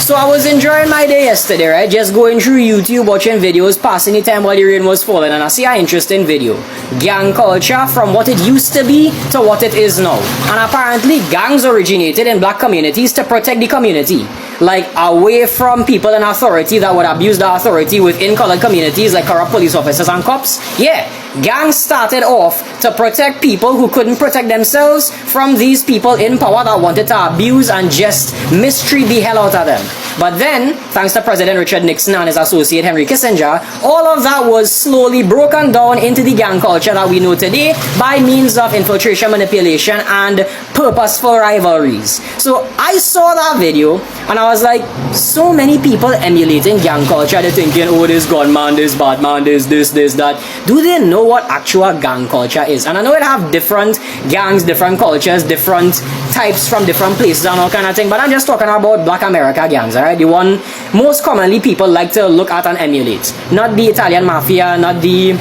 So I was enjoying my day yesterday, right? Just going through YouTube, watching videos, passing the time while the rain was falling, and I see an interesting video. Gang culture from what it used to be to what it is now. And apparently gangs originated in black communities to protect the community. Like away from people in authority that would abuse the authority within colored communities like corrupt police officers and cops. Yeah, gangs started off to protect people who couldn't protect themselves from these people in power that wanted to abuse and just mistreat the hell out of them. But then, thanks to President Richard Nixon and his associate Henry Kissinger, all of that was slowly broken down into the gang culture that we know today by means of infiltration, manipulation, and purposeful rivalries. So I saw that video and I was like, so many people emulating gang culture. They're thinking, oh, this gunman, this bad man, this, that. Do they know what actual gang culture is? And I know it have different gangs, different cultures, different types from different places and all kind of thing, but I'm just talking about Black America gangs, alright? The one most commonly people like to look at and emulate. Not the Italian mafia, not the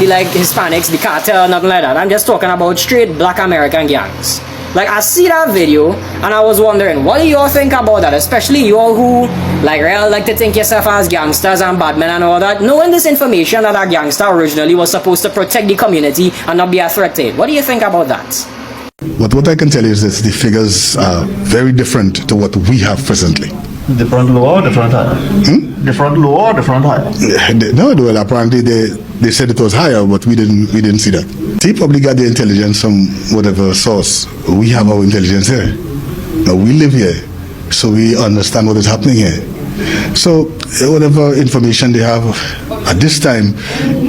like Hispanics, the cartel, nothing like that. I'm just talking about straight Black American gangs. Like, I see that video and I was wondering, what do you all think about that? Especially you all who like to think yourself as gangsters and bad men and all that, knowing this information that a gangster originally was supposed to protect the community and not be a threat to it. What do you think about that? But what I can tell you is this: the figures are very different to what we have presently. Different lower, different higher. Different lower, different higher. No, well, apparently they said it was higher, but we didn't see that. They probably got the intelligence from whatever source. We have our intelligence here. Now we live here, so we understand what is happening here. So whatever information they have at this time,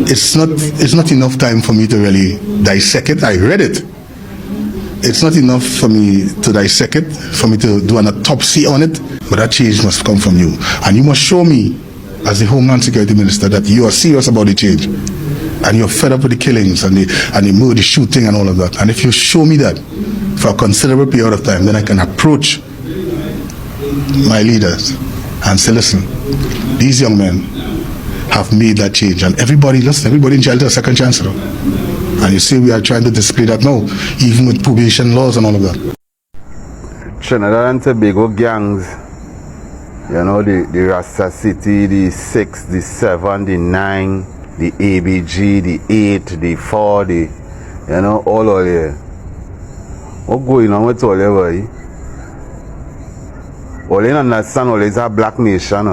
it's not enough time for me to really dissect it. I read it. It's not enough for me to dissect it, for me to do an autopsy on it, but that change must come from you. And you must show me, as the Homeland Security Minister, that you are serious about the change. And you're fed up with the killings and the murder, shooting and all of that. And if you show me that for a considerable period of time, then I can approach my leaders and say, listen, these young men have made that change. And everybody in jail to a second chance, you know? And you see, we are trying to display that now, even with probation laws and all of that. Trinidad and Tobago gangs, you know, the Rasta City, the 6, the 7, the 9, the ABG, the 8, the 4, the, you know, all of there. What going on with all of them? All they understand all is a black nation.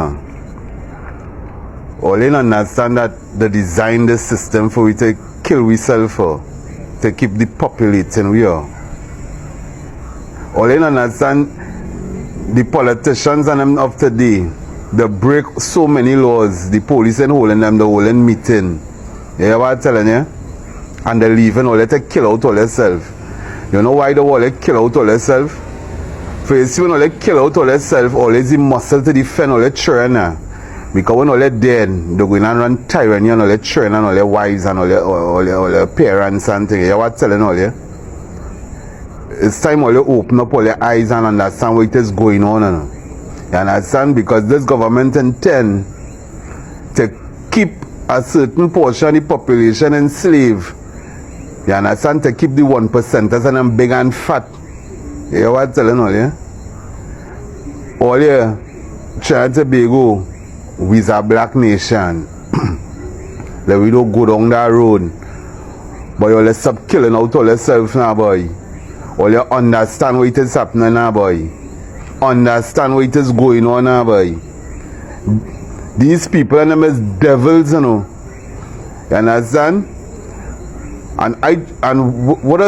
All they understand that they designed the system for we to kill ourselves for, to keep the populating we are. All they understand, the politicians and them of today, they break so many laws. The police and holding them, the holding meeting. You hear what I'm telling you? And they leaving all they to kill out all themselves. You know why they all they kill out all themselves? For you see when all they kill out all themselves, all they the muscle to defend all the children. Because when all they're dead, they're going and run tyranny and all their children and all their wives and all their parents and things. You know what I'm telling all you? It's time all you open up all your eyes and understand what is going on. You understand? Because this government intend to keep a certain portion of the population enslaved. You understand? To keep the 1%ers and them big and fat. You know what I'm telling all you? All you Trinidad and Tobago, we's a black nation. That we don't go down that road. But you let's stop killing out all yourself now, boy. All you understand what is happening now, boy. Understand what is going on now, boy. These people and them is devils, you know. You understand? And what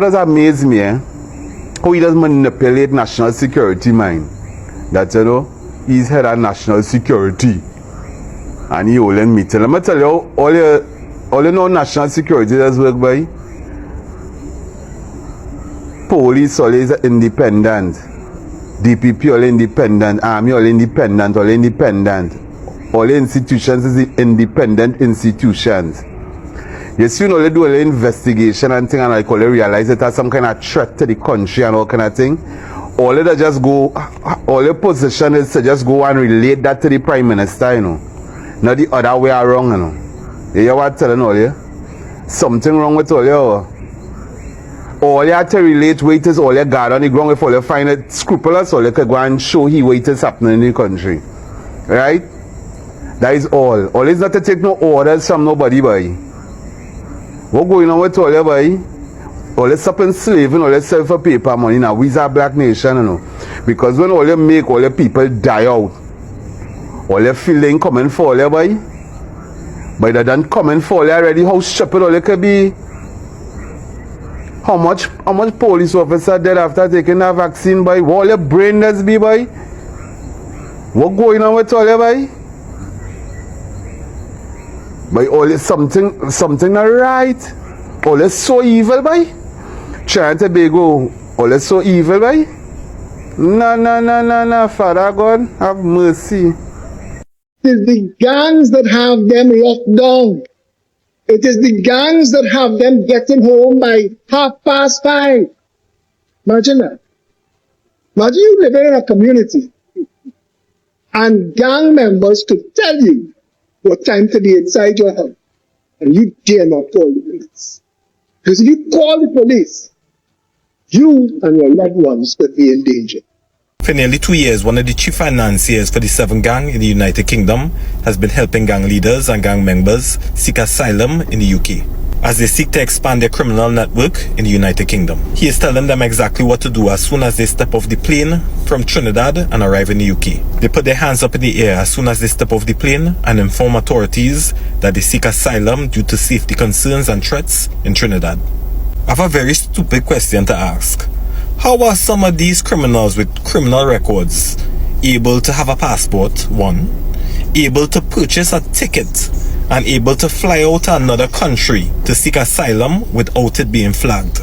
does amaze me, how he does manipulate national security, mind. That, you know, he's head of national security. And he holding meeting. Let me tell you, all you know national security does work by. Police always independent. DPP all independent. Army all independent. All independent. All institutions is independent institutions. You see, you know, they do all the investigation and thing, and like all they realize it has some kind of threat to the country and all kind of thing. All they just go, all the position is to just go and relate that to the Prime Minister, you know. Not the other way around, you know. You hear what I'm telling all you? Something wrong with all you. all you have to relate wait is all you got on the ground. If all you find it scrupulous, all you can go and show he what is happening in the country. Right? That is all. All is not to take no orders from nobody, boy. What going on with all you, boy? All you stop enslaving, all you sell for paper money now. We's a black nation, you know. Because when all you make all your people die out, all your feeling coming for all you, boy. By the done coming for all you already, how stupid all you can be. How much police officer dead after taking that vaccine, boy? What all your brain does be, boy? What going on with all you, boy? By all is something not right. All is so evil, boy. Trinidad and Tobago, all is so evil, boy. No, Father God, have mercy. It is the gangs that have them locked down. It is the gangs that have them getting home by 5:30. Imagine that. Imagine you living in a community and gang members could tell you what time to be inside your house, and you dare not call the police. Because if you call the police, you and your loved ones could be in danger. For nearly 2 years, one of the chief financiers for the 7 gang in the United Kingdom has been helping gang leaders and gang members seek asylum in the UK as they seek to expand their criminal network in the United Kingdom. He is telling them exactly what to do as soon as they step off the plane from Trinidad and arrive in the UK. They put their hands up in the air as soon as they step off the plane and inform authorities that they seek asylum due to safety concerns and threats in Trinidad. I have a very stupid question to ask. How are some of these criminals with criminal records able to have a passport, one, able to purchase a ticket, and able to fly out to another country to seek asylum without it being flagged?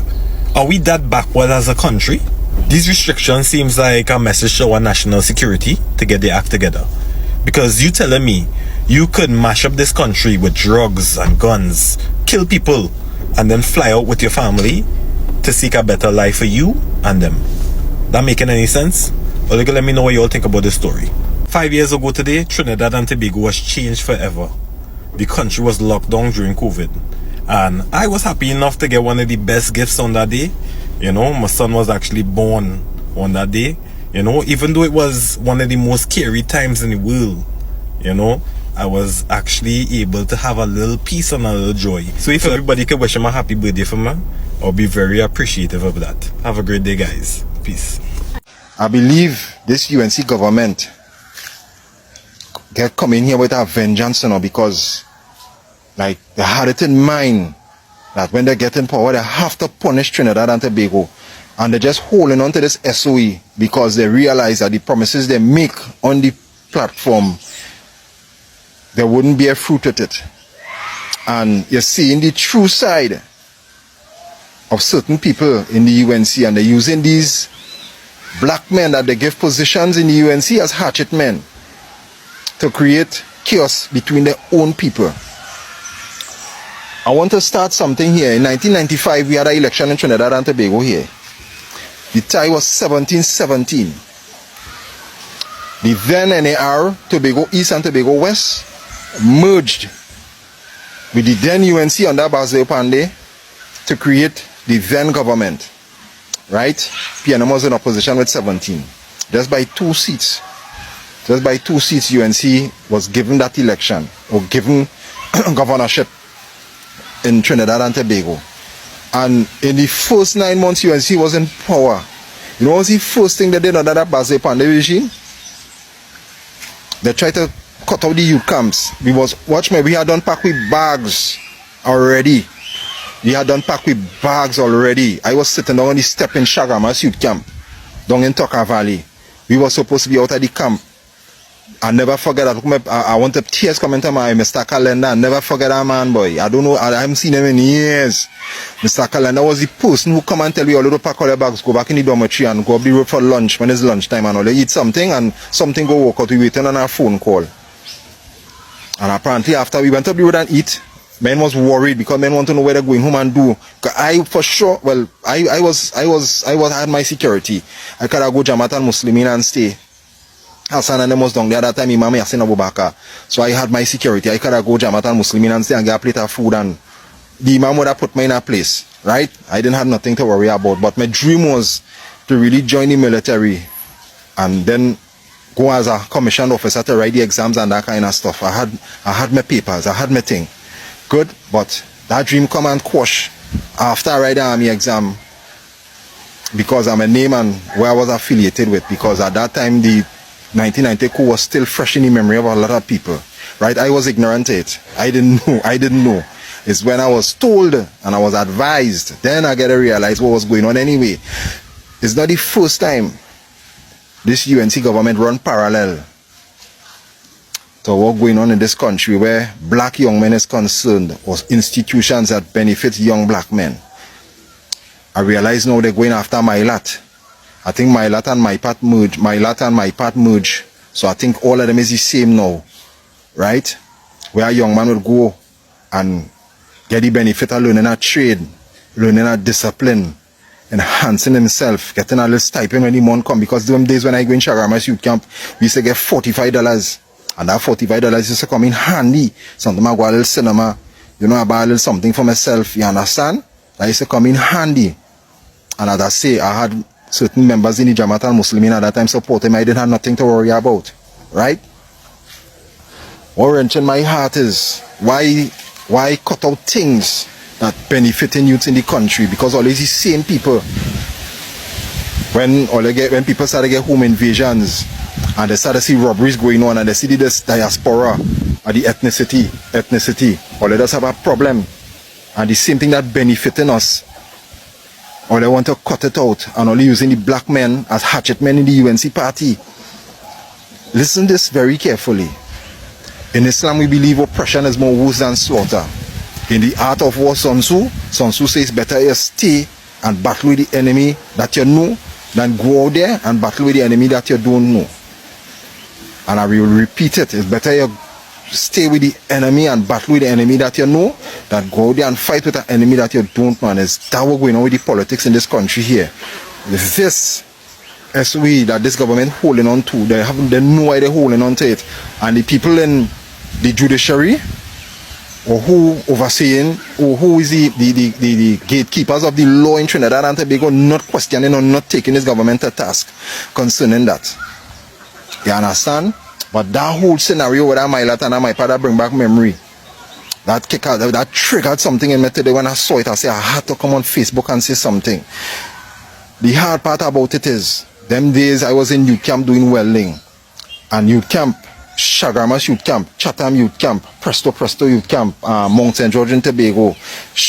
Are we that backward as a country? These restrictions seems like a message to our national security to get their act together. Because you telling me you could mash up this country with drugs and guns, kill people, and then fly out with your family to seek a better life for you and them. That making any sense? Or let me know what you all think about this story. 5 years ago today, Trinidad and Tobago was changed forever. The country was locked down during COVID. And I was happy enough to get one of the best gifts on that day. You know, my son was actually born on that day. You know, even though it was one of the most scary times in the world, you know, I was actually able to have a little peace and a little joy. So if everybody could wish him a happy birthday for me, I'll be very appreciative of that. Have a great day, guys. Peace. I believe this UNC government get coming here with a vengeance, you know, because like they had it in mind that when they get in power, they have to punish Trinidad and Tobago. And they're just holding on to this SOE because they realize that the promises they make on the platform, there wouldn't be a fruit with it. And you're seeing the true side of certain people in the UNC, and they're using these black men that they give positions in the UNC as hatchet men to create chaos between their own people. I want to start something here. In 1995, we had an election in Trinidad and Tobago here. The tie was 17-17. The then NAR, Tobago East and Tobago West, merged with the then UNC under Basil Pandey to create the then government. Right? PNM was in opposition with 17. Just by 2 seats. Just by 2 seats, UNC was given that election, or given governorship in Trinidad and Tobago. And in the first 9 months UNC was in power, you know what was the first thing they did under that Basil Pandey regime? They tried to cut out the youth camps. We had done pack with bags already. We had done pack with bags already. I was sitting down on the step in Shagamas youth camp, down in Toka Valley. We were supposed to be out of the camp. I never forget that. I want to tears coming to my Mr. Calendar. I never forget that man, boy. I don't know. I haven't seen him in years. Mr. Calendar was the person who come and tell you all to pack all your bags, go back in the dormitory and go up the road for lunch when it's lunchtime and all. They eat something and something go walk out. We waiting on our phone call. And apparently after we went up the road and eat, men was worried because men want to know where they're going home and do. I for sure, well, I had my security. I could go Jamaica and Muslimin and stay. Hassan and them was down there that time, Imam Yasin Abubakar. So I had my security. I could go Jamaica and Muslimin and stay and get a plate of food and the man would have put me in a place, right? I didn't have nothing to worry about, but my dream was to really join the military and then go as a commissioned officer to write the exams and that kind of stuff. I had my papers, I had my thing. Good, but that dream come and quash after I write the army exam because I'm a name and where I was affiliated with, because at that time the 1990 coup was still fresh in the memory of a lot of people, right? I was ignorant to it. I didn't know. It's when I was told and I was advised, then I get to realize what was going on anyway. It's not the first time this UNC government run parallel to what going on in this country where black young men is concerned, or institutions that benefit young black men. I realize now they're going after Mylat. I think Mylat and my part merge. So I think all of them is the same now, right? Where a young man will go and get the benefit of learning a trade, learning a discipline, enhancing himself, getting a little stipend when the month come. Because them days when I go in Shagarma's youth camp, we used to get $45. And that $45 used to come in handy. Sometimes I go a little cinema, I buy a little something for myself, you understand? That used to come in handy. And as I say, I had certain members in the Jamaat al-Muslimin at that time supporting me. I didn't have nothing to worry about, right? What wrenching my heart is, why cut out things that benefiting youth in the country? Because always the same people, when people start to get home invasions and they start to see robberies going on and they see this diaspora or the ethnicity, all of us have a problem. And the same thing that benefiting us, or they want to cut it out and only using the black men as hatchet men in the UNC party. Listen this very carefully. In Islam, we believe oppression is more worse than slaughter. In the art of war, Sun Tzu says better you stay and battle with the enemy that you know than go out there and battle with the enemy that you don't know. And I will repeat it. It's better you stay with the enemy and battle with the enemy that you know than go out there and fight with an enemy that you don't know. And it's that what's going on with the politics in this country here. This SOE that this government holding on to, they know why they're holding on to it. And the people in the judiciary, or who overseeing, or who is the gatekeepers of the law in Trinidad and Tobago, not questioning or not taking this government to task concerning that. You understand? But that whole scenario with that Mylat and my father bring back memory. That triggered something in me today when I saw it. I said I had to come on Facebook and say something. The hard part about it is, them days I was in youth camp doing welding. And youth camp, Shagarma's youth camp, Chatham youth camp, Presto youth camp, Mount St. George and Tobago,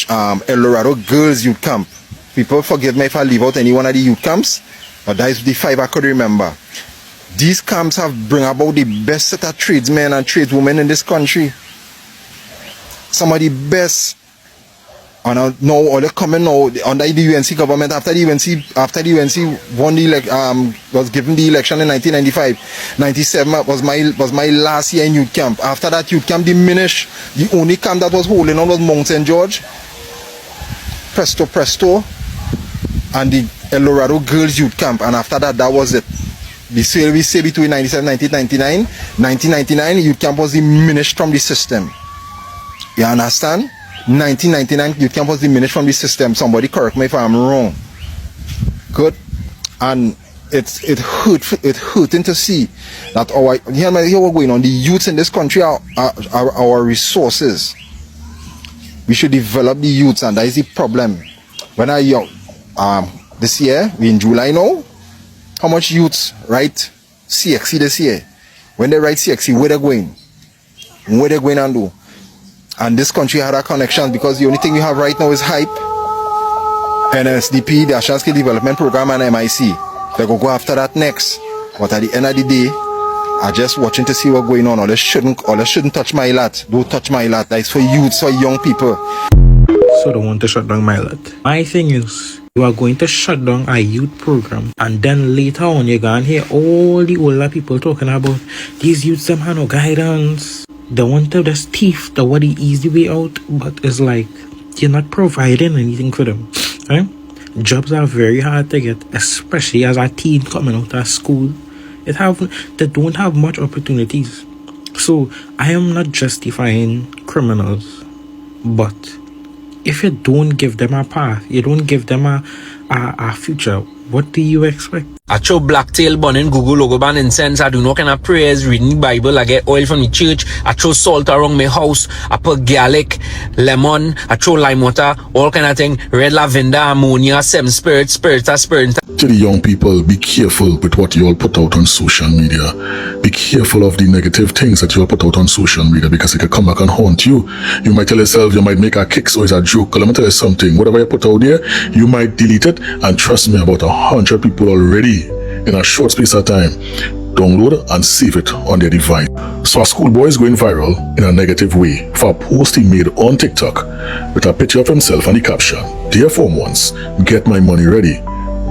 El Dorado girls youth camp. People forgive me if I leave out any one of the youth camps, but that is the 5 I could remember. These camps have bring about the best set of tradesmen and tradeswomen in this country. Some of the best. And now all they coming now under the UNC government after the UNC won the was given the election in 1995. 97 was my last year in youth camp. After that youth camp diminished. The only camp that was holding on was Mount St. George, Presto, and the El Dorado Girls Youth Camp. And after that, that was it. We say between 97 and 1999, youth camp was diminished from the system. You understand? 1999, youth camp was diminished from the system. Somebody correct me if I'm wrong. Good. And it's hurting to see that here we're going on. The youths in this country are our resources. We should develop the youths, and that is the problem. When I young, this year, we in July now. How much youths write CXC this year? When they write CXC, where they going? Where they going and do? And this country had a connection because the only thing we have right now is HYPE, NSDP, the National Skill Development Program, and MIC. They go after that next. But at the end of the day, I just watching to see what's going on. Or they shouldn't touch my lot. Don't touch my lot. That is for youths, for young people. So they want to shut down my lot. My thing is, you are going to shut down a youth program, and then later on you're going to hear all the older people talking about these youths, them have no guidance. They want to just thief the what the easy way out, but it's like you're not providing anything for them. Right? Jobs are very hard to get, especially as a teen coming out of school. They don't have much opportunities. So I am not justifying criminals, but if you don't give them a path, you don't give them a future, what do you expect? I throw blacktail bun in Google logo ban incense. I do no kind of prayers, reading the Bible. I get oil from the church. I throw salt around my house. I put garlic, lemon. I throw lime water, all kind of thing. Red lavender, ammonia, seven spirits. To the young people, be careful with what you all put out on social media. Be careful of the negative things that you all put out on social media, because it can come back and haunt you. You might tell yourself you might make a kick, so it's a joke. Let me tell you something. Whatever you put out there, you might delete it, and trust me, about 100 people already in a short space of time download and save it on their device. So a schoolboy is going viral in a negative way for a post he made on TikTok with a picture of himself and the caption, "Dear form ones, get my money ready.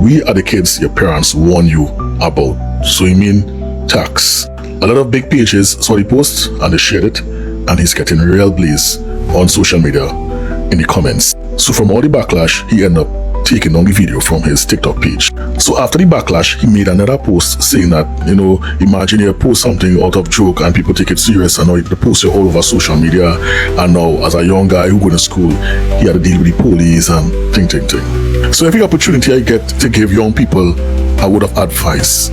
We are the kids your parents warn you about." So you mean tax. A lot of big pages saw the post and they shared it, and he's getting real blaze on social media in the comments. So from all the backlash, he ended up taking down the video from his TikTok page. So after the backlash, he made another post saying that, imagine you post something out of joke and people take it serious, and now you post it all over social media, and now as a young guy who go to school, he had to deal with the police and ting. So every opportunity I get to give young people a word of advice,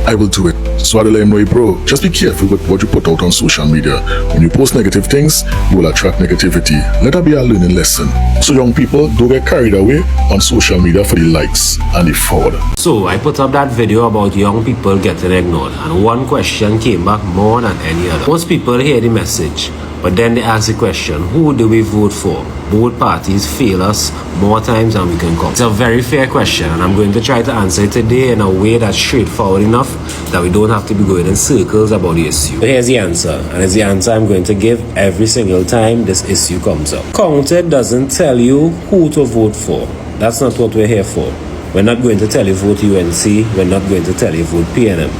I will do it. So I let him know, bro, just be careful with what you put out on social media. When you post negative things, you will attract negativity. Let that be a learning lesson. So young people, don't get carried away on social media for the likes and the forward. So I put up that video about young people getting ignored, and one question came back more than any other. Most people hear the message, but then they ask the question, who do we vote for? Both parties fail us more times than we can count. It's a very fair question, and I'm going to try to answer it today in a way that's straightforward enough that we don't have to be going in circles about the issue. So here's the answer, and it's the answer I'm going to give every single time this issue comes up. Counted doesn't tell you who to vote for. That's not what we're here for. We're not going to tell you vote UNC. We're not going to tell you vote PNM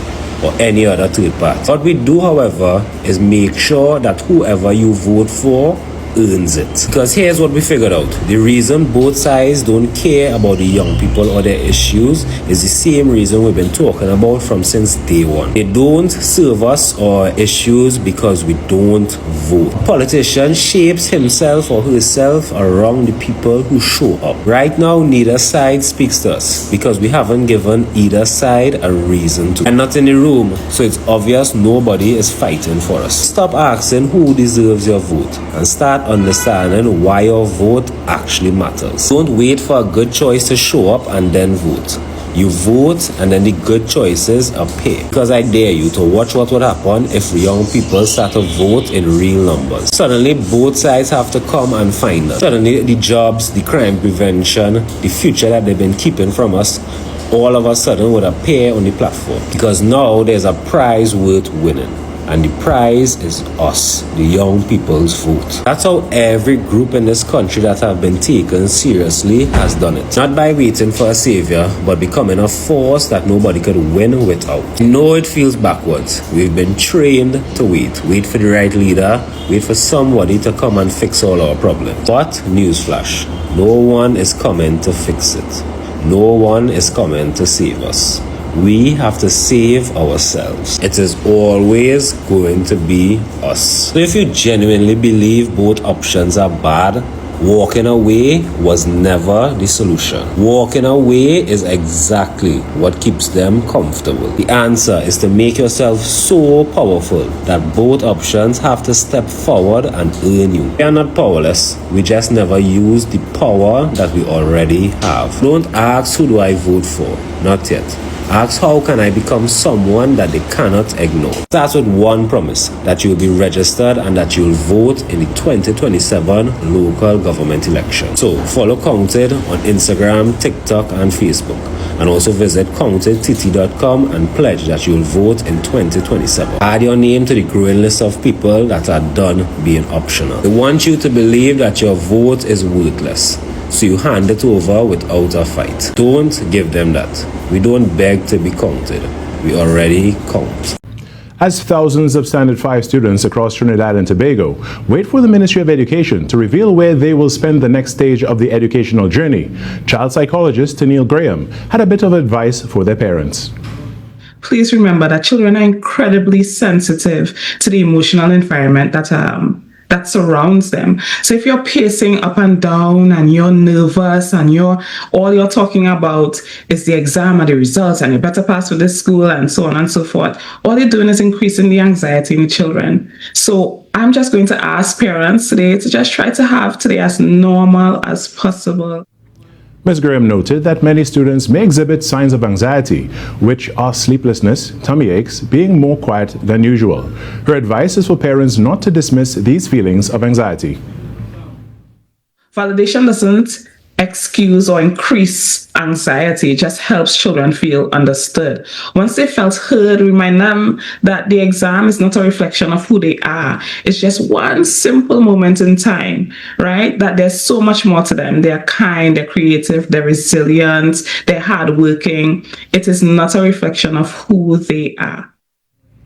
or any other third party. What we do, however, is make sure that whoever you vote for earns it. Because here's what we figured out. The reason both sides don't care about the young people or their issues is the same reason we've been talking about from since day one. They don't serve us or issues because we don't vote. A politician shapes himself or herself around the people who show up. Right now, neither side speaks to us because we haven't given either side a reason to. And not in the room, so it's obvious nobody is fighting for us. Stop asking who deserves your vote and start understanding why your vote actually matters. Don't wait for a good choice to show up and then vote. You vote and then the good choices appear. Because I dare you to watch what would happen if young people start to vote in real numbers. Suddenly both sides have to come and find us. Suddenly the jobs, the crime prevention, the future that they've been keeping from us, all of a sudden would appear on the platform. Because now there's a prize worth winning. And the prize is us, the young people's vote. That's how every group in this country that have been taken seriously has done it. Not by waiting for a savior, but becoming a force that nobody could win without. I know it feels backwards. We've been trained to wait. Wait for the right leader. Wait for somebody to come and fix all our problems. But, newsflash, no one is coming to fix it. No one is coming to save us. We have to save ourselves. It is always going to be us. So if you genuinely believe both options are bad, walking away was never the solution. Walking away is exactly what keeps them comfortable. The answer is to make yourself so powerful that both options have to step forward and earn you. We are not powerless. We just never use the power that we already have. Don't ask who do I vote for. Not yet. Ask how can I become someone that they cannot ignore. Start with one promise, that you will be registered and that you will vote in the 2027 local government election. So follow Counted on Instagram, TikTok and Facebook. And also visit countedtt.com and pledge that you will vote in 2027. Add your name to the growing list of people that are done being optional. They want you to believe that your vote is worthless, so you hand it over without a fight. Don't give them that. We don't beg to be counted. We already count. As thousands of Standard 5 students across Trinidad and Tobago wait for the Ministry of Education to reveal where they will spend the next stage of the educational journey, child psychologist Tennille Graham had a bit of advice for their parents. Please remember that children are incredibly sensitive to the emotional environment that that surrounds them. So if you're pacing up and down and you're nervous and all you're talking about is the exam and the results and you better pass with this school and so on and so forth, all you're doing is increasing the anxiety in the children. So I'm just going to ask parents today to just try to have today as normal as possible. Ms. Graham noted that many students may exhibit signs of anxiety, which are sleeplessness, tummy aches, being more quiet than usual. Her advice is for parents not to dismiss these feelings of anxiety. Validation doesn't excuse or increase anxiety, it just helps children feel understood. Once they felt heard, remind them that the exam is not a reflection of who they are. It's just one simple moment in time, right? That there's so much more to them. They're kind, they're creative, they're resilient, they're hardworking. It is not a reflection of who they are.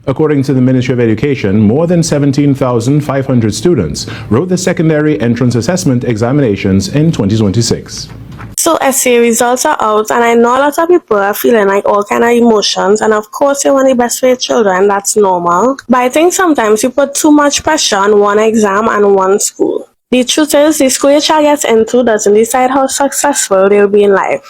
According to the Ministry of Education, more than 17,500 students wrote the secondary entrance assessment examinations in 2026. So essay results are out, and I know a lot of people are feeling like all kind of emotions, and of course you want the best for your children, that's normal. But I think sometimes you put too much pressure on one exam and one school. The truth is, the school your child gets into doesn't decide how successful they'll be in life.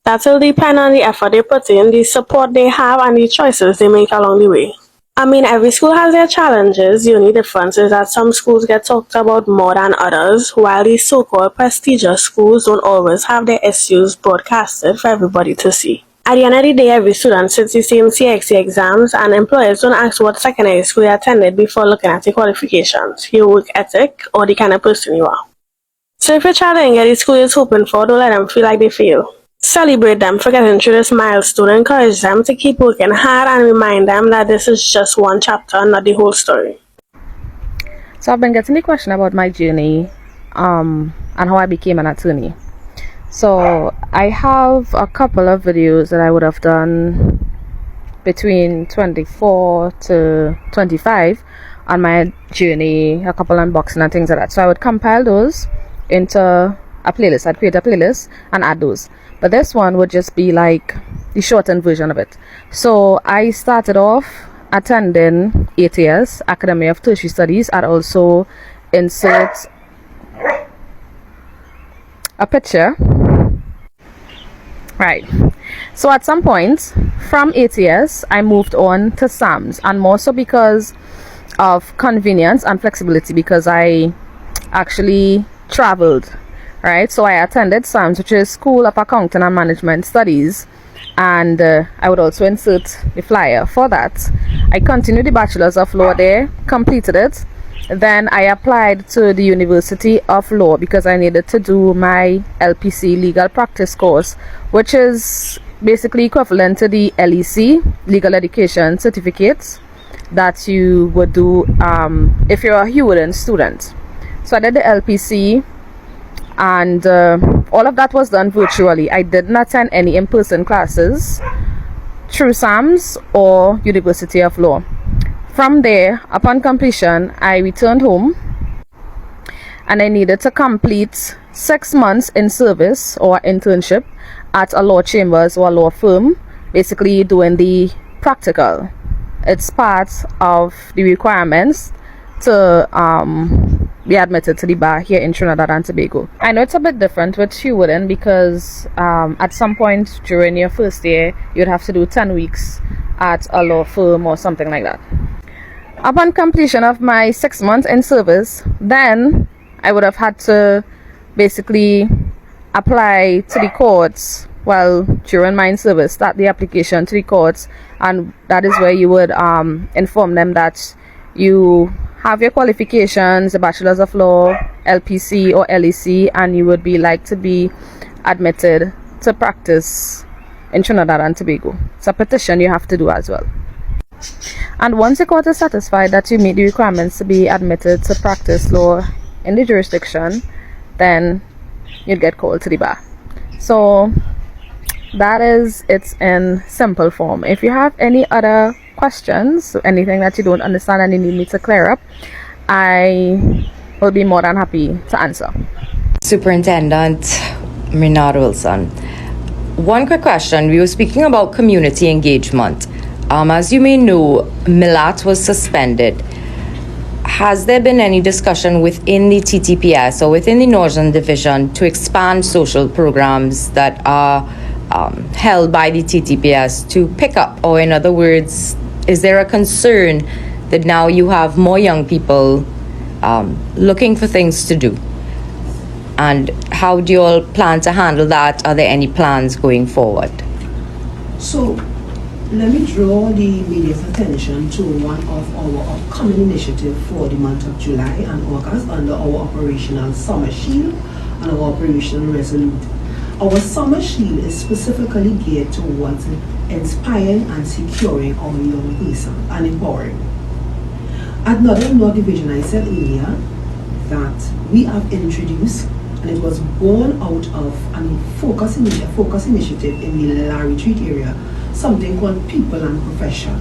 That will depend on the effort they put in, the support they have, and the choices they make along the way. I mean, every school has their challenges. The only difference is that some schools get talked about more than others, while the so-called prestigious schools don't always have their issues broadcasted for everybody to see. At the end of the day, every student sits the same CXC exams, and employers don't ask what secondary school you attended before looking at your qualifications, your work ethic, or the kind of person you are. So if your child didn't get the school you're hoping for, don't let them feel like they fail. Celebrate them for getting through this milestone, encourage them to keep working hard, and remind them that this is just one chapter, not the whole story. So I've been getting the question about my journey and how I became an attorney. So I have a couple of videos that I would have done between 24 to 25 on my journey, a couple unboxing and things like that. So I would compile those into a playlist. I'd create a playlist and add those. But this one would just be like the shortened version of it. So I started off attending ATS, Academy of Tertiary Studies. I'd also insert a picture. Right. So at some point from ATS, I moved on to SAMS, and more so because of convenience and flexibility, because I actually traveled. Right, so I attended SAMS, which is School of Accounting and Management Studies, and I would also insert the flyer for that. I continued the Bachelor's of Law there, completed it. Then I applied to the University of Law because I needed to do my LPC legal practice course, which is basically equivalent to the LEC, legal education certificate, that you would do if you're a Hewlett student. So I did the LPC, and all of that was done virtually. I didn't attend any in-person classes through SAMS or University of Law. From there, upon completion, I returned home, and I needed to complete 6 months in service or internship at a law chambers or a law firm, basically doing the practical. It's part of the requirements to be admitted to the bar here in Trinidad and Tobago. I know it's a bit different with Hewlett because at some point during your first year, you'd have to do 10 weeks at a law firm or something like that. Upon completion of my 6 months in service, then I would have had to basically apply to the courts. Well, during my service, start the application to the courts, and that is where you would inform them that you have your qualifications, the Bachelor's of Law, LPC or LEC, and you would be like to be admitted to practice in Trinidad and Tobago. It's a petition you have to do as well. And once the court is satisfied that you meet the requirements to be admitted to practice law in the jurisdiction, then you'd get called to the bar. So that is it in simple form. If you have any other questions, anything that you don't understand and you need me to clear up, I will be more than happy to answer. Superintendent Renard Wilson, one quick question. We were speaking about community engagement. As you may know, Milat was suspended. has there been any discussion within the TTPS or within the Northern Division to expand social programs that are held by the TTPS to pick up? Or in other words, is there a concern that now you have more young people looking for things to do? And how do you all plan to handle that? Are there any plans going forward? So, let me draw the media's attention to one of our upcoming initiatives for the month of July and August under our operational Summer Shield and our operational Resolute. Our Summer Shield is specifically geared towards inspiring and securing our young person and empowering. At Northern North Division, I said earlier that we have introduced, and it was born out of a focus initiative in the Larry Street area, something called People and Profession,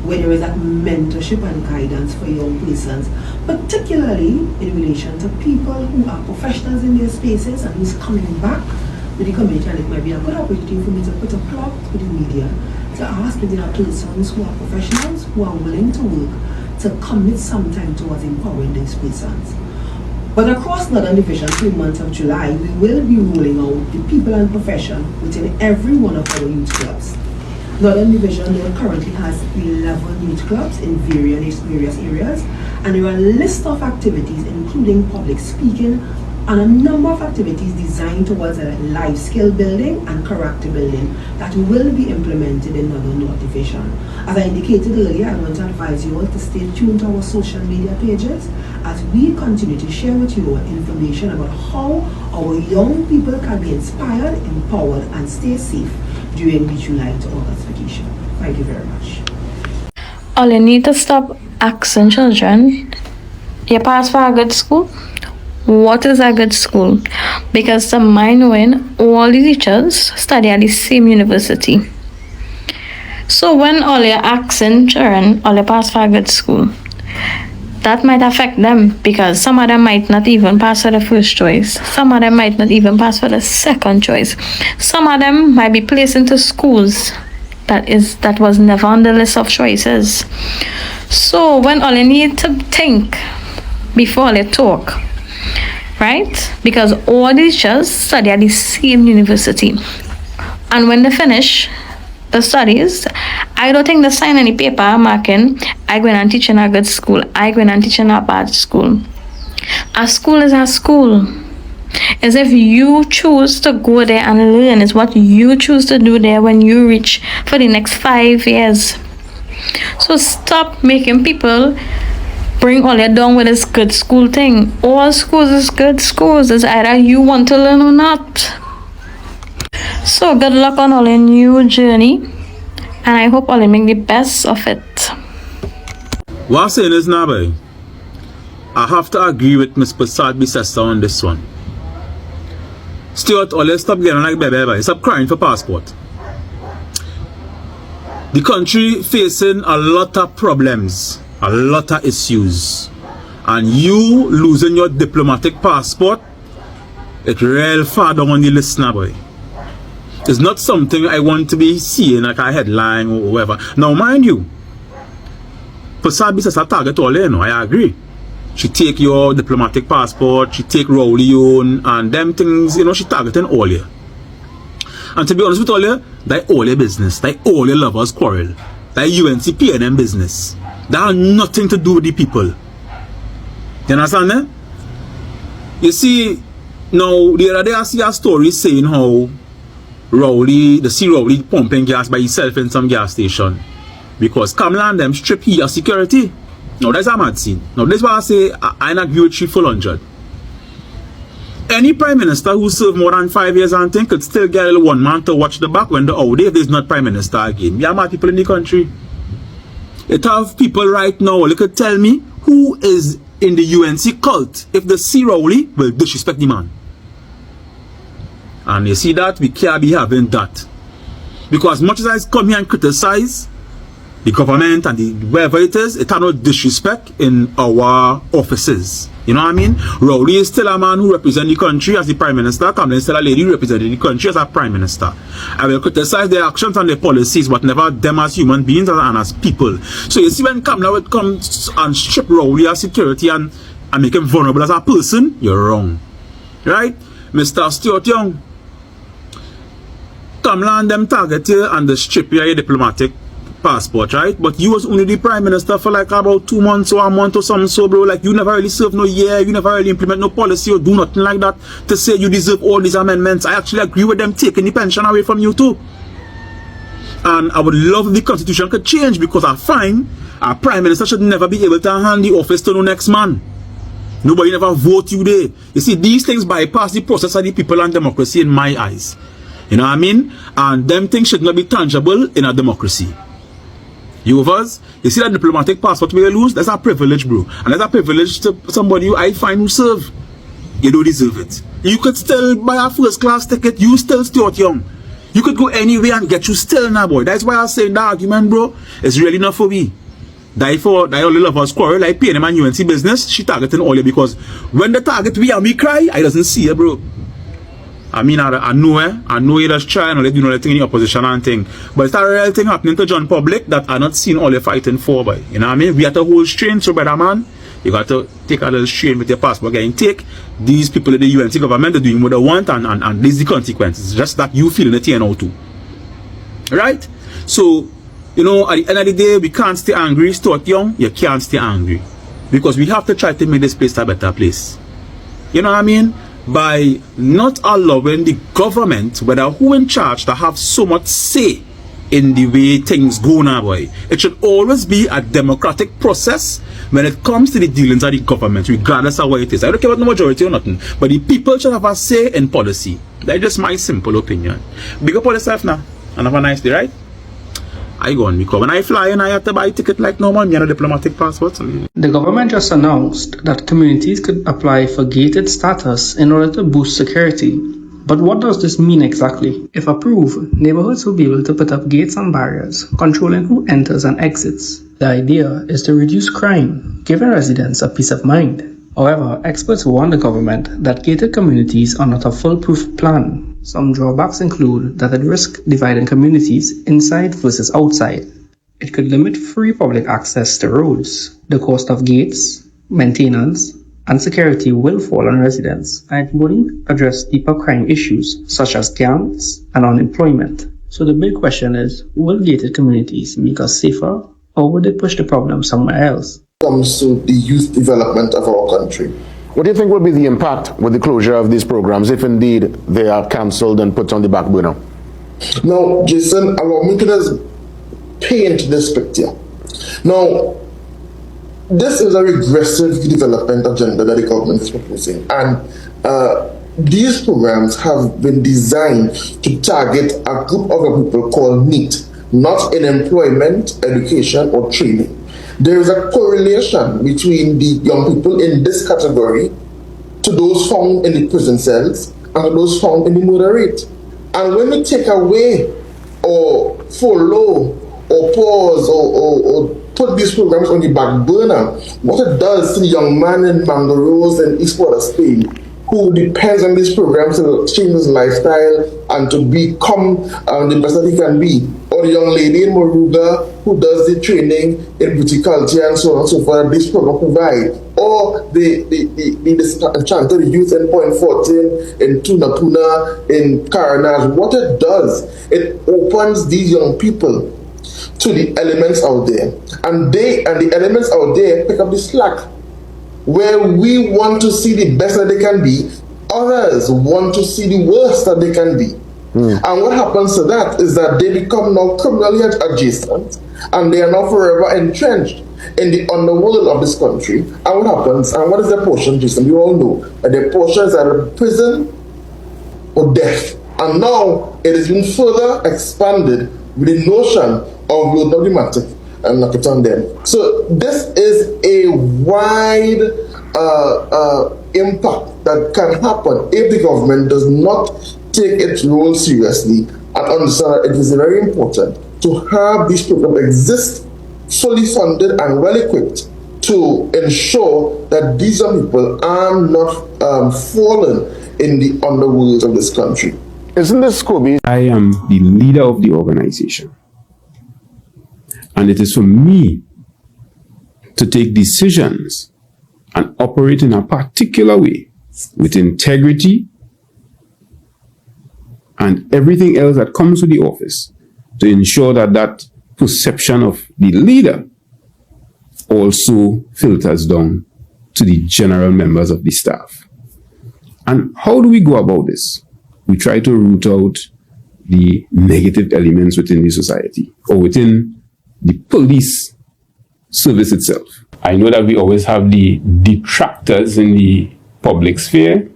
where there is that mentorship and guidance for young persons, particularly in relation to people who are professionals in their spaces and who's coming back with the community. And it might be a good opportunity for me to put a plug to the media to ask if there are persons who are professionals who are willing to work to commit some time towards empowering these persons. But across Northern Division, through the month of July, we will be rolling out the People and Profession within every one of our youth clubs. Northern Division currently has 11 youth clubs in various areas, and there are a list of activities including public speaking and a number of activities designed towards a life skill building and character building that will be implemented in Northern North Division. As I indicated earlier, I want to advise you all to stay tuned to our social media pages as we continue to share with you information about how our young people can be inspired, empowered, and stay safe during the July to August vacation. Thank you very much. All you need to stop asking children, you pass for a good school? What is a good school? Because to my knowing, all the teachers study at the same university. So when all you're asking children, all you pass for a good school, that might affect them, because some of them might not even pass for the first choice. Some of them might not even pass for the second choice. Some of them might be placed into schools that was never on the list of choices. So when all you need to think before they talk, right? Because all these teachers study at the same university, and when they finish the studies, I don't think they sign any paper marking I go and teach in a good school, I go and teach in a bad school. A school is a school. As if you choose to go there and learn, is what you choose to do there when you reach for the next 5 years. So stop making people bring all your down with this good school thing. All schools is good schools. It's either you want to learn or not. So good luck on all your new journey, and I hope all you make the best of it. What I'm saying is now, boy, I have to agree with Ms. Prasad Bisesta on this one. Stuart, let's stop getting like baby. Stop crying for passport. The country facing a lot of problems, a lot of issues, and you losing your diplomatic passport, it real far down on the list now, boy. It's not something I want to be seeing like a headline or whatever. Now, mind you, Prasad Bisesta target all you know, I agree. She take your diplomatic passport, she take Rowley own, and them things, you know, she targeting all you. And to be honest with all you, that all your business, that all your lovers quarrel, that UNCP and them business. That has nothing to do with the people. You understand eh? You see, now the other day I see a story saying how Rowley pumping gas by himself in some gas station because Kamala and them strip here security. Now that's a mad scene. Now this is why I say I agree with 300. Any prime minister who served more than 5 years and think could still get a little one man to watch the back when the out if there's not prime minister again. We are mad people in the country. It have people right now, they could tell me who is in the UNC cult if the C. Rowley will disrespect the man. And you see that we can't be having that. Because much as I come here and criticize the government and the wherever it is, it are no disrespect in our offices. You know what I mean? Rowley is still a man who represents the country as the Prime Minister. Kamlin is still a lady who represents the country as a Prime Minister. I will criticize their actions and their policies, but never them as human beings and as people. So you see, when Kamla would come and strip Rowley as security and make him vulnerable as a person, you're wrong. Right? Mr. Stuart Young, Kamla and them target you and they strip your diplomatic passport, right? But you was only the Prime Minister for like about 2 months or a month or something, so bro, like you never really serve no year, you never really implement no policy or do nothing like that to say you deserve all these amendments. I actually agree with them taking the pension away from you too. And I would love if the constitution could change, because I find a Prime Minister should never be able to hand the office to the next man. Nobody never vote you there. You see, these things bypass the process of the people and democracy in my eyes. You know what I mean? And them things should not be tangible in a democracy. You see that diplomatic passport we lose? That's a privilege, bro. And that's a privilege to somebody who I find who serve. You don't deserve it. You could still buy a first class ticket. You still Stuart Young. You could go anywhere and get you still now, boy. That's why I say the argument, bro, is really not for me. That only love us quarrel, like paying them and UNC business, she targeting all you, because when the target we and we cry, I doesn't see her, bro. I mean, I know you just try and let you know the thing in the opposition and thing. But it's a real thing happening to John Public that are not seeing all you're fighting for, boy. You know what I mean? We have to hold strain, so brother man, you got to take a little strain with your passport getting take. These people in the UNC government are doing what they want, and this is the consequences. It's just that you feeling it here now too. Right? So, you know, at the end of the day, we can't stay angry. Stuart Young, you can't stay angry. Because we have to try to make this place a better place. You know what I mean? By not allowing the government, whether who in charge, to have so much say in the way things go now, boy. It should always be a democratic process when it comes to the dealings of the government, regardless of what it is. I don't care about the majority or nothing, but the people should have a say in policy. That's just my simple opinion. Big up on yourself now, and have a nice day, right? I go on, because when I fly in, I have to buy a ticket like normal, me and a diplomatic passport. The government just announced that communities could apply for gated status in order to boost security. But what does this mean exactly? If approved, neighborhoods will be able to put up gates and barriers, controlling who enters and exits. The idea is to reduce crime, giving residents a peace of mind. However, experts warn the government that gated communities are not a foolproof plan. Some drawbacks include that it risks dividing communities inside versus outside. It could limit free public access to roads. The cost of gates, maintenance, and security will fall on residents, and it wouldn't address deeper crime issues such as gangs and unemployment. So the big question is, will gated communities make us safer, or would they push the problem somewhere else? Comes to the youth development of our country. What do you think will be the impact with the closure of these programs, if indeed they are cancelled and put on the back burner? Now, Jason, allow me to just paint this picture. Now, this is a regressive development agenda that the government is proposing, and these programs have been designed to target a group of people called NEET, not in employment, education, or training. There is a correlation between the young people in this category to those found in the prison cells and to those found in the murder rate. And when we take away or follow or pause or put these programs on the back burner, what it does to the young man in Mangaros and Eastwater, Spain, who depends on these programs to change his lifestyle and to become the best that he can be, or the young lady in Moruga who does the training in beauty culture and so on and so forth, this program provide, or the enchanted youth in Point 14, in Tuna, in Caranage. What it does, it opens these young people to the elements out there, and the elements out there pick up the slack. Where we want to see the best that they can be, others want to see the worst that they can be. And what happens to that is that they become now criminally adjacent, and they are now forever entrenched in the underworld of this country. And what happens, and what is their portion, Jason? We all know that their portions are prison or death. And now it has been further expanded with the notion of low dogmatic and knock it on them. So this is a wide impact that can happen if the government does not take its role seriously and understand that it is very important to have these programs exist fully funded and well equipped to ensure that these young people are not fallen in the underworld of this country. Isn't this Scooby? I am the leader of the organization. And it is for me to take decisions and operate in a particular way with integrity and everything else that comes with the office to ensure that that perception of the leader also filters down to the general members of the staff. And how do we go about this? We try to root out the negative elements within the society or within the police service itself. I know that we always have the detractors in the public sphere.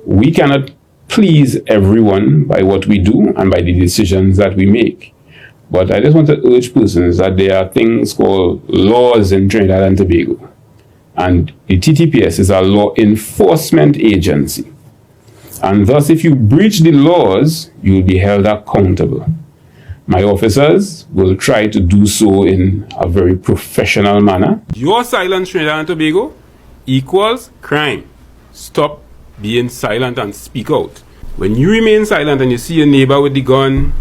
We cannot please everyone by what we do and by the decisions that we make. But I just want to urge persons that there are things called laws in Trinidad and Tobago. And the TTPS is a law enforcement agency. And thus, if you breach the laws, you will be held accountable. My officers will try to do so in a very professional manner. Your silence, Trinidad and Tobago, equals crime. Stop being silent and speak out. When you remain silent and you see your neighbor with the gun,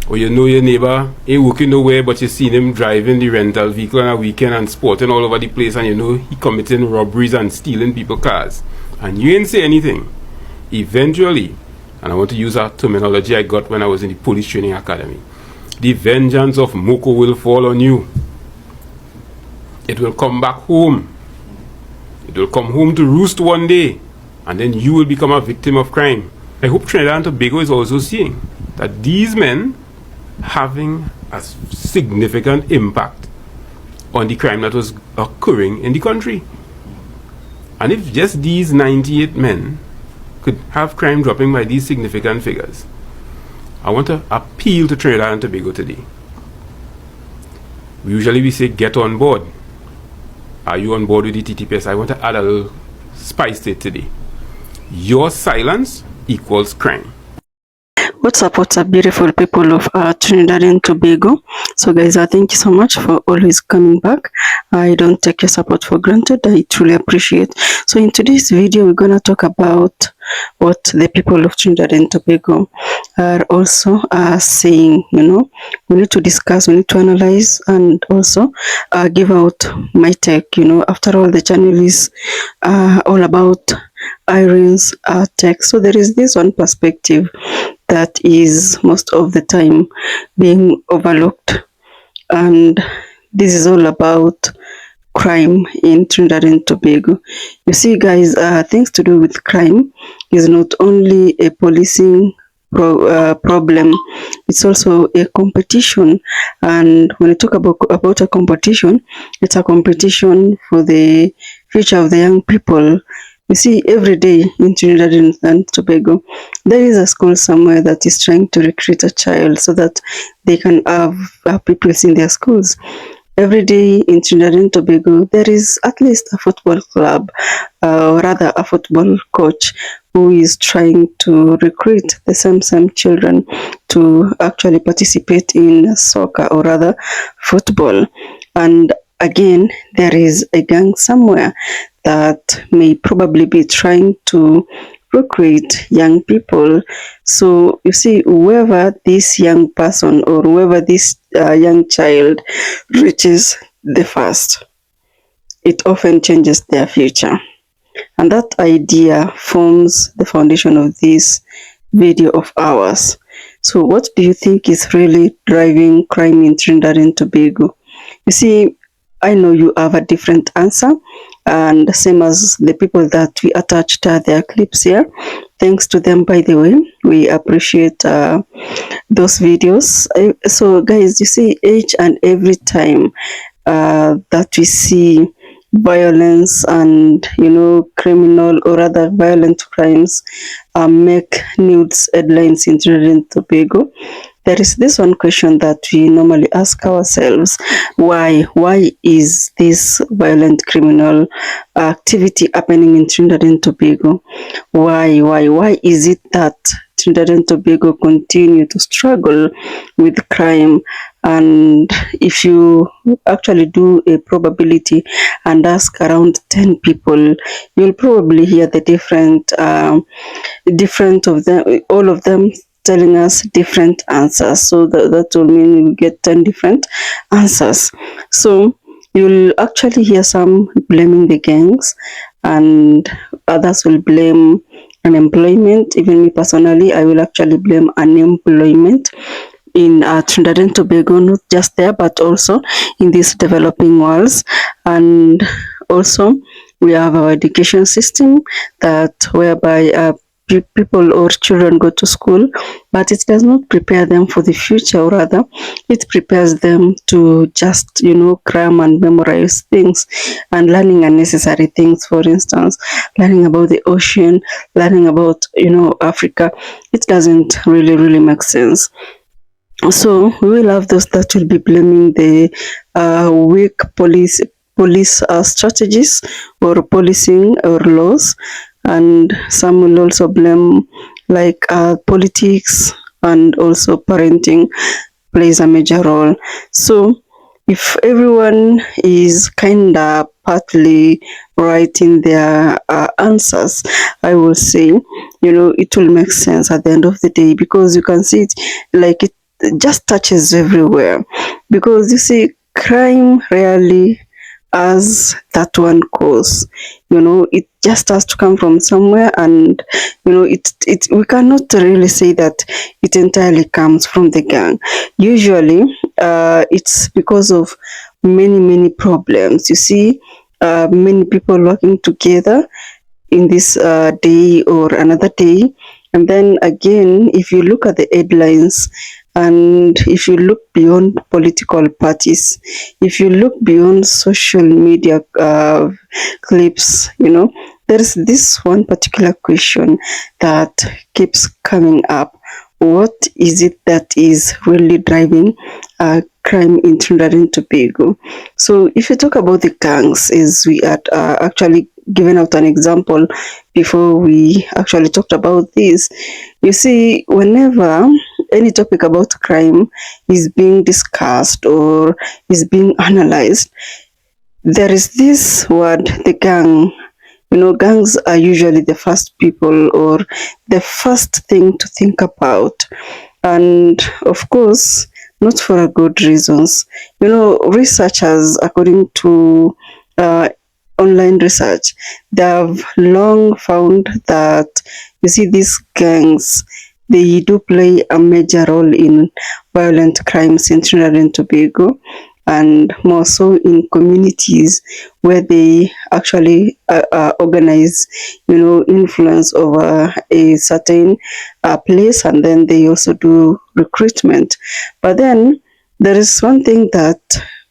or you know your neighbor ain't working nowhere, but you see him driving the rental vehicle on a weekend and sporting all over the place, and you know he committing robberies and stealing people's cars, and you ain't say anything, eventually, and I want to use a terminology I got when I was in the police training academy, the vengeance of Moko will fall on you. It will come back home. It will come home to roost one day, and then you will become a victim of crime. I hope Trinidad and Tobago is also seeing that these men having a significant impact on the crime that was occurring in the country. And if just these 98 men could have crime dropping by these significant figures, I want to appeal to Trinidad and Tobago today. Usually we say get on board. Are you on board with the TTPS? I want to add a little spice to it today. Your silence equals crime. What's up, beautiful people of Trinidad and Tobago. So guys, I thank you so much for always coming back. I don't take your support for granted. I truly appreciate. So in today's video, we're gonna talk about what the people of Trinidad and Tobago are also saying. You know, we need to discuss, we need to analyze, and also give out my take. You know, after all, the channel is all about Irene's tech. So there is this one perspective that is most of the time being overlooked, and this is all about crime in Trinidad and Tobago. You see guys, things to do with crime is not only a policing problem, it's also a competition. And when you talk about a competition, it's a competition for the future of the young people. You see, every day in Trinidad and Tobago, there is a school somewhere that is trying to recruit a child so that they can have pupils in their schools. Every day in Trinidad and Tobago, there is at least a football club, or rather a football coach who is trying to recruit the same children to actually participate in soccer, or rather football. And again, there is a gang somewhere that may probably be trying to recruit young people. So you see, whoever this young person or whoever this young child reaches the first, it often changes their future. And that idea forms the foundation of this video of ours. So what do you think is really driving crime in Trinidad and Tobago? You see, I know you have a different answer, and same as the people that we attached their clips here. Thanks to them, by the way. We appreciate those videos. So guys, you see, each and every time that we see violence and, you know, criminal or other violent crimes make news headlines in Trinidad and Tobago, there is this one question that we normally ask ourselves: why is this violent criminal activity happening in Trinidad and Tobago? Why is it that Trinidad and Tobago continue to struggle with crime. And if you actually do a probability and ask around 10 people, you'll probably hear the different of them, all of them telling us different answers. So that will mean you get 10 different answers. So you'll actually hear some blaming the gangs, and others will blame unemployment. Even me personally, I will actually blame unemployment in Trinidad and Tobago, not just there, but also in these developing worlds. And also, we have our education system that whereby people or children go to school, but it does not prepare them for the future, or rather, it prepares them to just, cram and memorize things and learning unnecessary things. For instance, learning about the ocean, learning about, Africa. It doesn't really make sense. So we will have those that will be blaming the weak police strategies or policing or laws, and some will also blame like politics, and also parenting plays a major role. So if everyone is kinda partly right in their answers, I will say, it will make sense at the end of the day, because you can see it like it just touches everywhere. Because you see, crime rarely has that one cause. It just has to come from somewhere, and it we cannot really say that it entirely comes from the gang. Usually it's because of many problems. You see, many people working together in this day or another day. And then again, if you look at the headlines, and if you look beyond political parties, if you look beyond social media clips, there's this one particular question that keeps coming up. What is it that is really driving crime in Trinidad and Tobago? So if you talk about the gangs, as we had actually given out an example before we actually talked about this, you see, whenever any topic about crime is being discussed or is being analyzed, there is this word, the gang. Gangs are usually the first people or the first thing to think about. And of course, not for a good reasons. Researchers, according to online research, they have long found that, you see, these gangs, they do play a major role in violent crimes in Trinidad and Tobago, and more so in communities where they actually organize, influence over a certain place, and then they also do recruitment. But then there is one thing that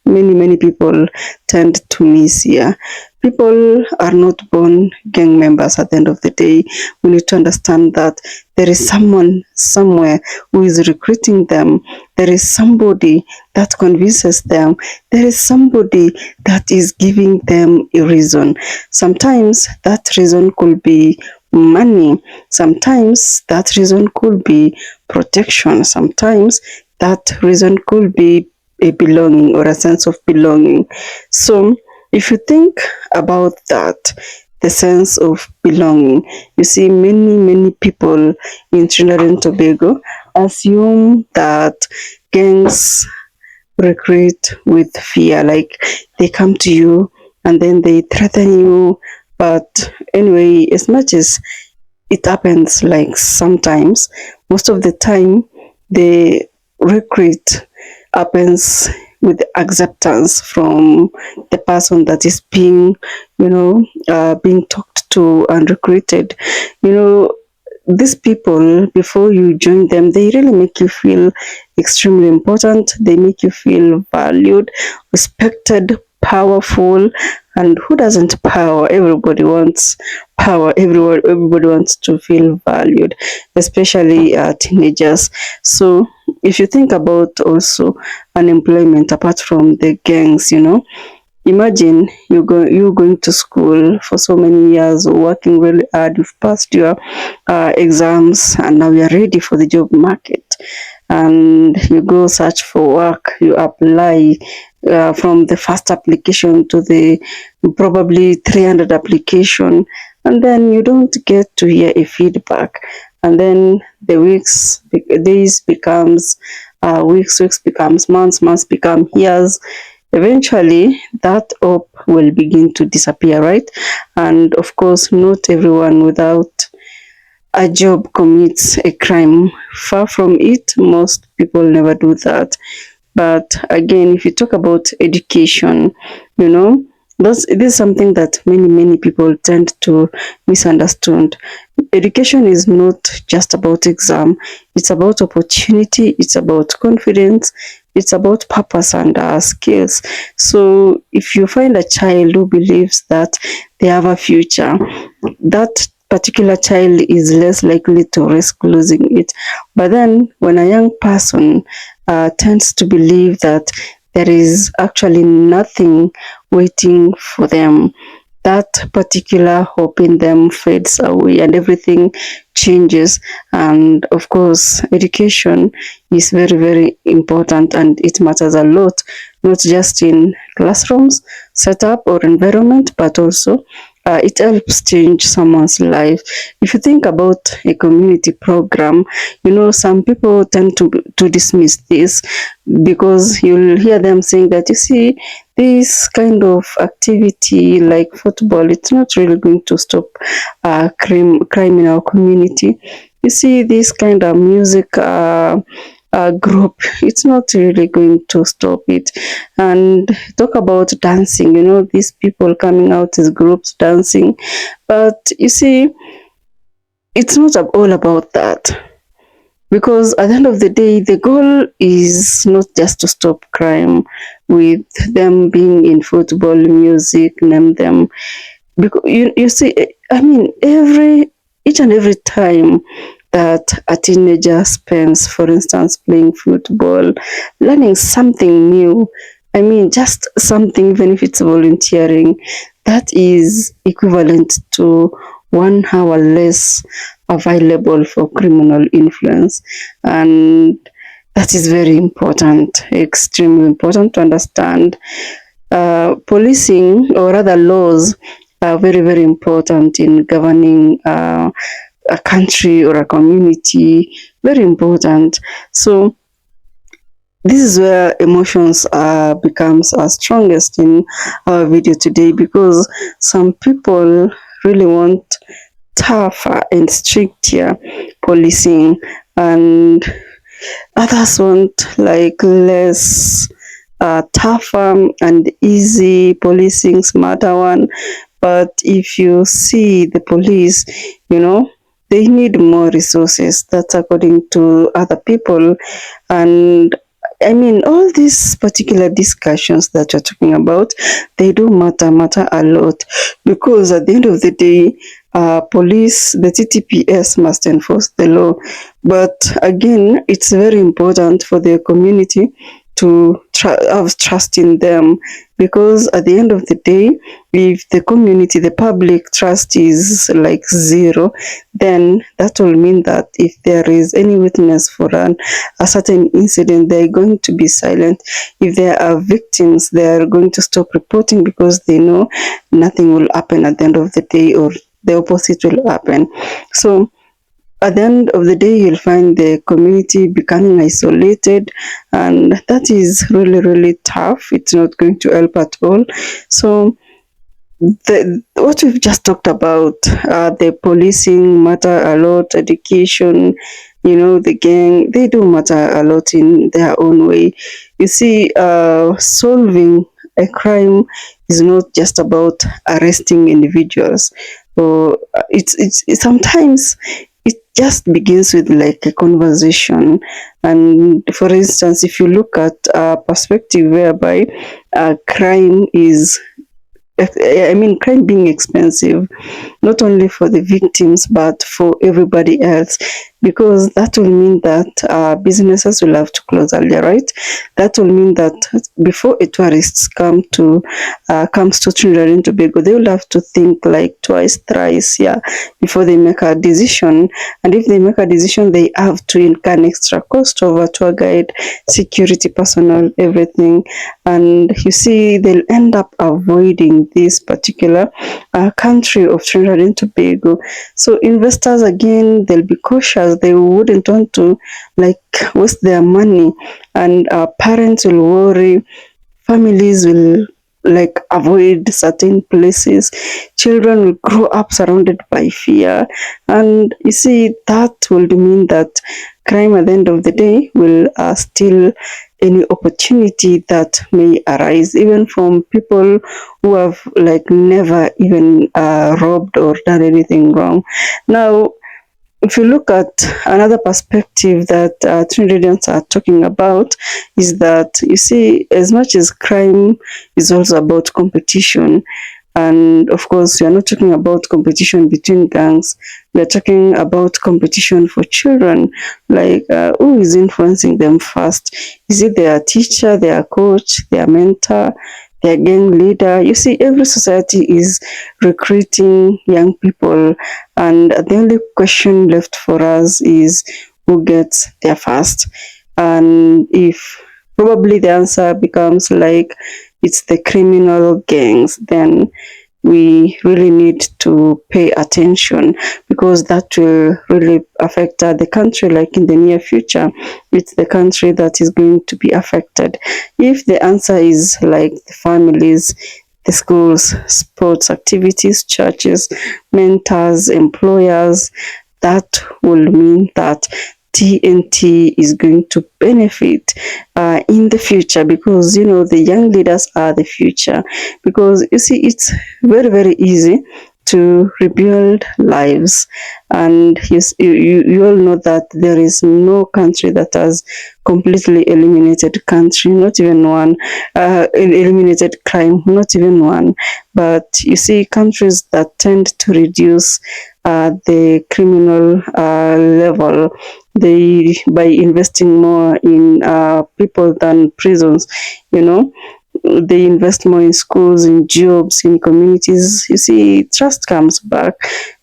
many people tend to miss here. People are not born gang members at the end of the day. We need to understand that there is someone somewhere who is recruiting them. There is somebody that convinces them. There is somebody that is giving them a reason. Sometimes that reason could be money. Sometimes that reason could be protection. Sometimes that reason could be a belonging or a sense of belonging. So if you think about that, the sense of belonging, you see, many people in Trinidad and Tobago assume that gangs recruit with fear, like they come to you and then they threaten you. But anyway, as much as it happens, like sometimes, most of the time, the recruit happens with acceptance from the person that is being talked to and recruited. These people, before you join them, they really make you feel extremely important. They make you feel valued, respected, powerful. And who doesn't power? Everybody wants power. Everybody wants to feel valued, especially teenagers. So if you think about also unemployment, apart from the gangs, Imagine you going to school for so many years, working really hard. You've passed your exams, and now you're ready for the job market. And you go search for work. You apply from the first application to the probably 300 application, and then you don't get to hear a feedback. And then days becomes weeks becomes months become years. Eventually that hope will begin to disappear, right? And of course, not everyone without a job commits a crime. Far from it, most people never do that. But again, if you talk about education, you know, this is something that many people tend to misunderstand. Education is not just about exam. It's about opportunity. It's about confidence. It's about purpose and skills. So if you find a child who believes that they have a future, that particular child is less likely to risk losing it. But then when a young person tends to believe that there is actually nothing waiting for them, that particular hope in them fades away and everything changes. And of course, education is very important, and it matters a lot, not just in classrooms, setup or environment, but also it helps change someone's life. If you think about a community program, you know, some people tend to dismiss this, because you'll hear them saying that, you see, this kind of activity like football, it's not really going to stop crime in our community. You see, this kind of music group, it's not really going to stop it. And talk about dancing, you know, these people coming out as groups dancing. But you see, it's not all about that, because at the end of the day, the goal is not just to stop crime with them being in football, music, name them. Because you see, I mean, each and every time that a teenager spends, for instance, playing football, learning something new, I mean, just something, even if it's volunteering, that is equivalent to 1 hour less available for criminal influence. And that is very important, extremely important to understand. Policing, or rather laws, are very important in governing a country or a community. Very important. So this is where emotions becomes our strongest in our video today, because some people really want tougher and stricter policing, and others want like less tougher and easy policing, smarter one. But if you see the police, you know, they need more resources. That's according to other people. And I mean, all these particular discussions that you're talking about, they do matter a lot, because at the end of the day, police, the TTPS must enforce the law. But again, it's very important for the community to have trust in them, because at the end of the day, if the community, the public trust is like zero, then that will mean that if there is any witness for a certain incident, they're going to be silent. If there are victims, they are going to stop reporting, because they know nothing will happen at the end of the day, or the opposite will happen. So at the end of the day, you'll find the community becoming isolated, and that is really tough. It's not going to help at all. So what we've just talked about, the policing matter a lot, education, you know, the gang, they do matter a lot in their own way. You see, solving a crime is not just about arresting individuals. So it's sometimes it just begins with like a conversation. And for instance, if you look at a perspective whereby crime is, I mean, crime being expensive, not only for the victims, but for everybody else. because that will mean that businesses will have to close earlier, right? That will mean that before a tourist comes to Trinidad and Tobago, they will have to think like twice, thrice, before they make a decision. And if they make a decision, they have to incur an extra cost of a tour guide, security personnel, everything. And you see, they'll end up avoiding this particular country of Trinidad and Tobago. So investors, again, they'll be cautious. They wouldn't want to like waste their money, and parents will worry, families will like avoid certain places, children will grow up surrounded by fear, and you see, that will mean that crime at the end of the day will steal any opportunity that may arise, even from people who have like never even robbed or done anything wrong. Now, if you look at another perspective that Trinidadians are talking about, is that you see, as much as crime is also about competition, and of course, we are not talking about competition between gangs. We are talking about competition for children, like who is influencing them first? Is it their teacher, their coach, their mentor, their gang leader? You see, every society is recruiting young people, and the only question left for us is who gets there first. And if probably the answer becomes like it's the criminal gangs, then we really need to pay attention, because that will really affect the country. Like in the near future, it's the country that is going to be affected. If the answer is like the families, the schools, sports activities, churches, mentors, employers, that will mean that TNT is going to benefit in the future, because you know the young leaders are the future. Because you see, it's very, very easy to rebuild lives, and you all know that there is no country that has completely eliminated country, not even one, eliminated crime, not even one. But you see, countries that tend to reduce the criminal level, they, by investing more in people than prisons, you know, they invest more in schools, in jobs, in communities. You see, trust comes back,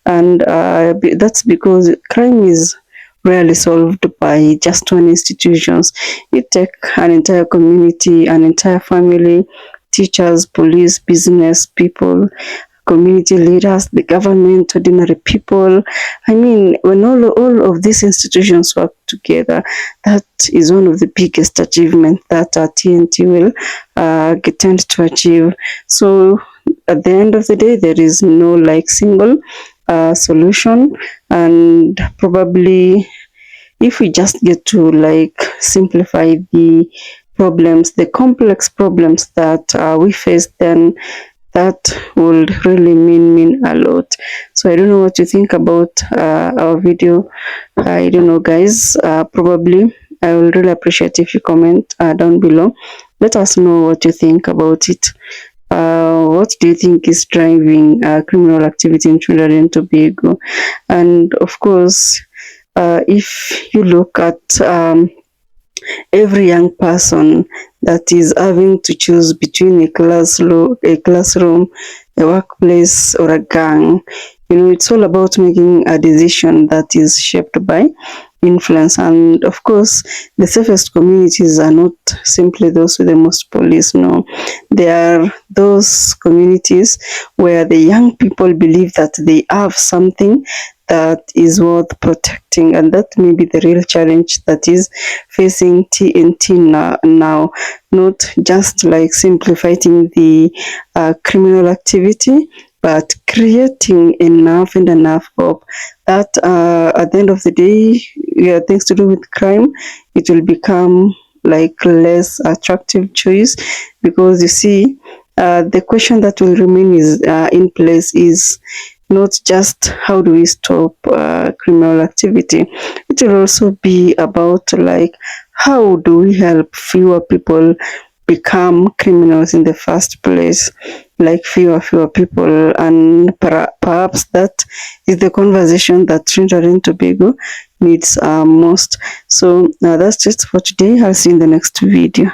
and that's because crime is rarely solved by just one institutions. It takes an entire community, an entire family, teachers, police, business people, community leaders, the government, ordinary people. I mean, when all of these institutions work together, that is one of the biggest achievements that TNT will tend to achieve. So at the end of the day, there is no like single solution, and probably if we just get to like simplify the problems, the complex problems that we face, then that would really mean a lot. So I don't know what you think about our video. I don't know, guys. Probably I will really appreciate if you comment down below. Let us know what you think about it. What do you think is driving criminal activity in Trinidad and Tobago? And of course, if you look at every young person that is having to choose between a classroom, a workplace, or a gang, you know, it's all about making a decision that is shaped by influence. And of course, the safest communities are not simply those with the most police. No, they are those communities where the young people believe that they have something that is worth protecting, and that may be the real challenge that is facing TNT now. Not just like simply fighting the criminal activity, but creating enough hope that at the end of the day, things to do with crime, it will become like less attractive choice. Because you see, the question that will remain is in place is not just how do we stop criminal activity. It will also be about like how do we help fewer people become criminals in the first place, like fewer people, and perhaps that is the conversation that Trinidad and Tobago needs most. So that's just for today. I'll see you in the next video.